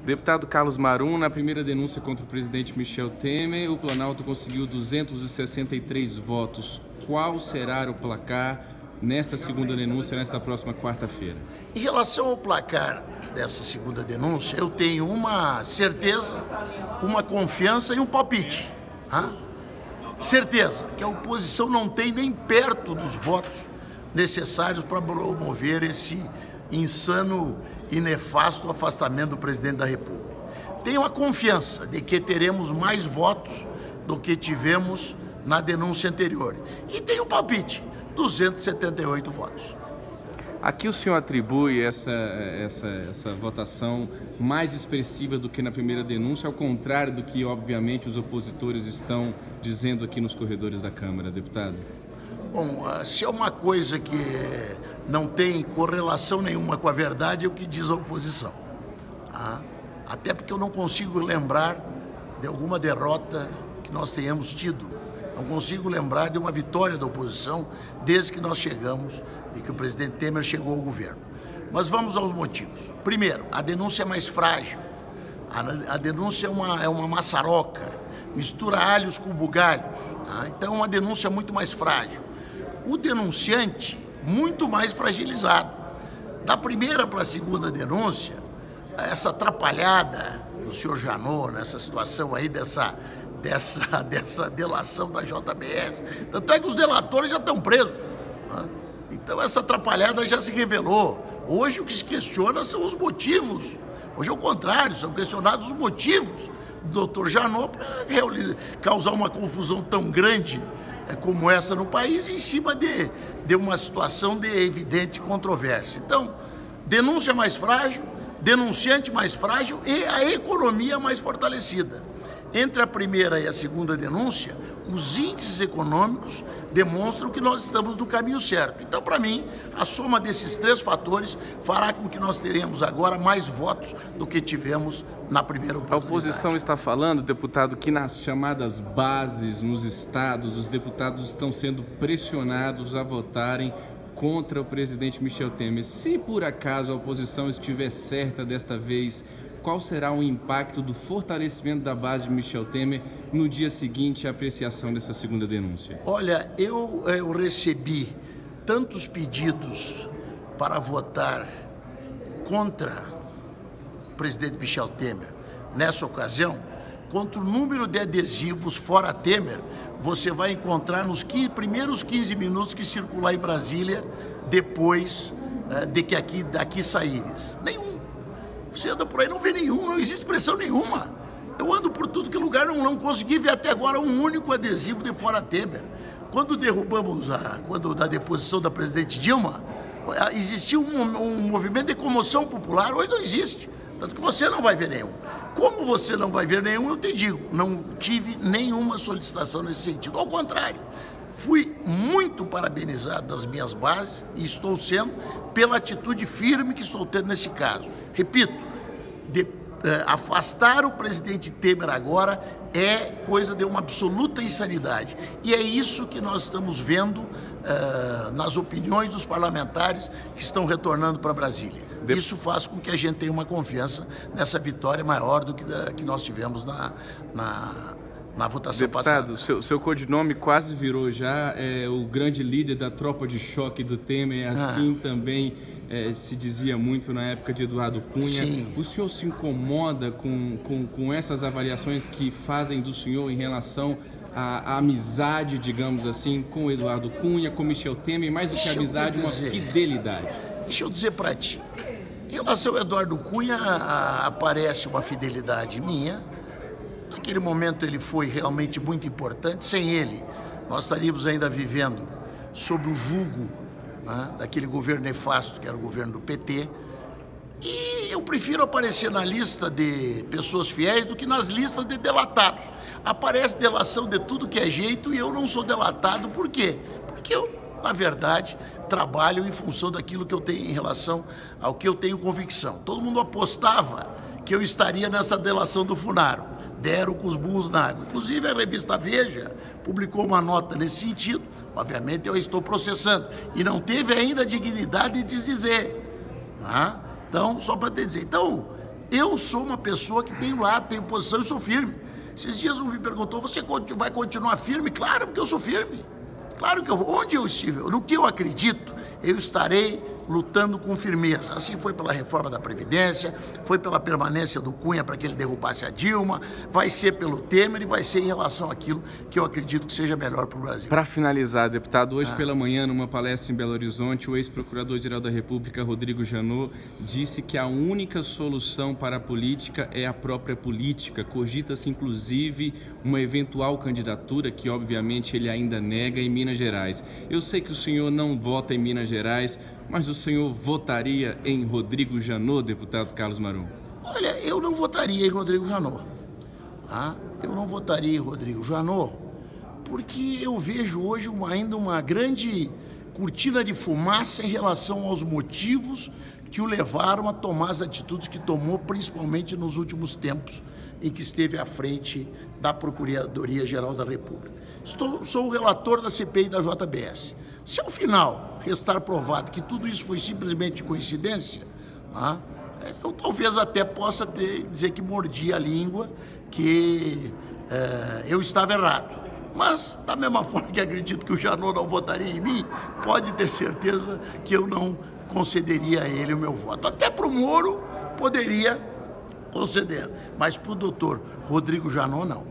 Deputado Carlos Marum, na primeira denúncia contra o presidente Michel Temer, o Planalto conseguiu 263 votos. Qual será o placar nesta segunda denúncia, nesta próxima quarta-feira? Em relação ao placar dessa segunda denúncia, eu tenho uma certeza, uma confiança e um palpite. Certeza que a oposição não tem nem perto dos votos necessários para promover esse insano e nefasto afastamento do presidente da República. Tenho a confiança de que teremos mais votos do que tivemos na denúncia anterior. E tenho o palpite, 278 votos. Aqui o senhor atribui essa votação mais expressiva do que na primeira denúncia, ao contrário do que, obviamente, os opositores estão dizendo aqui nos corredores da Câmara, deputado? Bom, se é uma coisa que não tem correlação nenhuma com a verdade, é o que diz a oposição. Até porque eu não consigo lembrar de alguma derrota que nós tenhamos tido. Não consigo lembrar de uma vitória da oposição desde que nós chegamos, de que o presidente Temer chegou ao governo. Mas vamos aos motivos. Primeiro, a denúncia é mais frágil. A denúncia é uma maçaroca, mistura alhos com bugalhos. Então é uma denúncia muito mais frágil. O denunciante, muito mais fragilizado. Da primeira para a segunda denúncia, essa atrapalhada do senhor Janot, nessa situação aí dessa delação da JBS. Tanto é que os delatores já estão presos. Então essa atrapalhada já se revelou. Hoje o que se questiona são os motivos. Hoje é o contrário, são questionados os motivos do doutor Janot para causar uma confusão tão grande como essa no país, em cima de uma situação de evidente controvérsia. Então, denúncia mais frágil, denunciante mais frágil e a economia mais fortalecida. Entre a primeira e a segunda denúncia, os índices econômicos demonstram que nós estamos no caminho certo. Então, para mim, a soma desses três fatores fará com que nós teremos agora mais votos do que tivemos na primeira oportunidade. A oposição está falando, deputado, que nas chamadas bases, nos estados, os deputados estão sendo pressionados a votarem contra o presidente Michel Temer. Se por acaso a oposição estiver certa desta vez, qual será o impacto do fortalecimento da base de Michel Temer no dia seguinte à apreciação dessa segunda denúncia? Olha, eu recebi tantos pedidos para votar contra o presidente Michel Temer nessa ocasião, quanto o número de adesivos fora Temer, você vai encontrar nos primeiros 15 minutos que circular em Brasília, depois de que daqui saíres. Nenhum. Você anda por aí, não vê nenhum, não existe pressão nenhuma. Eu ando por tudo que lugar, não consegui ver até agora um único adesivo de fora Temer. Quando derrubamos da deposição da presidente Dilma, existiu um movimento de comoção popular, hoje não existe. Tanto que você não vai ver nenhum. Como você não vai ver nenhum, eu te digo, não tive nenhuma solicitação nesse sentido. Ao contrário, fui muito parabenizado nas minhas bases e estou sendo pela atitude firme que estou tendo nesse caso. Repito, afastar o presidente Temer agora é coisa de uma absoluta insanidade. E é isso que nós estamos vendo nas opiniões dos parlamentares que estão retornando para Brasília. Isso faz com que a gente tenha uma confiança nessa vitória maior do que nós tivemos na votação passada. Deputado, seu codinome quase virou já o grande líder da tropa de choque do Temer, assim também se dizia muito na época de Eduardo Cunha. Sim. O senhor se incomoda com essas avaliações que fazem do senhor em relação à amizade, digamos assim, com o Eduardo Cunha, com Michel Temer, mais do que amizade, uma fidelidade? Deixa eu dizer para ti, em relação ao Eduardo Cunha, aparece uma fidelidade minha. Naquele momento ele foi realmente muito importante. Sem ele, nós estaríamos ainda vivendo sob o jugo daquele governo nefasto que era o governo do PT. E eu prefiro aparecer na lista de pessoas fiéis do que nas listas de delatados. Aparece delação de tudo que é jeito e eu não sou delatado. Por quê? Porque eu, na verdade, trabalho em função daquilo que eu tenho em relação ao que eu tenho convicção. Todo mundo apostava que eu estaria nessa delação do Funaro. Deram com os burros na água. Inclusive a revista Veja publicou uma nota nesse sentido. Obviamente eu estou processando. E não teve ainda a dignidade de dizer. Então, só para te dizer. Então, Eu sou uma pessoa que tenho lado, tenho posição e sou firme. Esses dias um me perguntou, você vai continuar firme? Claro, porque eu sou firme. Claro que onde eu estive, no que eu acredito, eu estarei lutando com firmeza. Assim foi pela reforma da Previdência, foi pela permanência do Cunha para que ele derrubasse a Dilma, vai ser pelo Temer e vai ser em relação àquilo que eu acredito que seja melhor para o Brasil. Para finalizar, deputado, hoje pela manhã, numa palestra em Belo Horizonte, o ex-procurador-geral da República, Rodrigo Janot, disse que a única solução para a política é a própria política. Cogita-se, inclusive, uma eventual candidatura, que obviamente ele ainda nega, em Minas Gerais. Eu sei que o senhor não vota em Minas Gerais, mas o senhor votaria em Rodrigo Janot, deputado Carlos Marum? Olha, eu não votaria em Rodrigo Janot. Eu não votaria em Rodrigo Janot porque eu vejo hoje ainda uma grande cortina de fumaça em relação aos motivos que o levaram a tomar as atitudes que tomou, principalmente nos últimos tempos em que esteve à frente da Procuradoria-Geral da República. Sou o relator da CPI da JBS. Se ao final restar provado que tudo isso foi simplesmente coincidência, eu talvez até possa dizer que mordi a língua, que eu estava errado. Mas, da mesma forma que acredito que o Janot não votaria em mim, pode ter certeza que eu não concederia a ele o meu voto. Até para o Moro poderia conceder, mas para o doutor Rodrigo Janot não.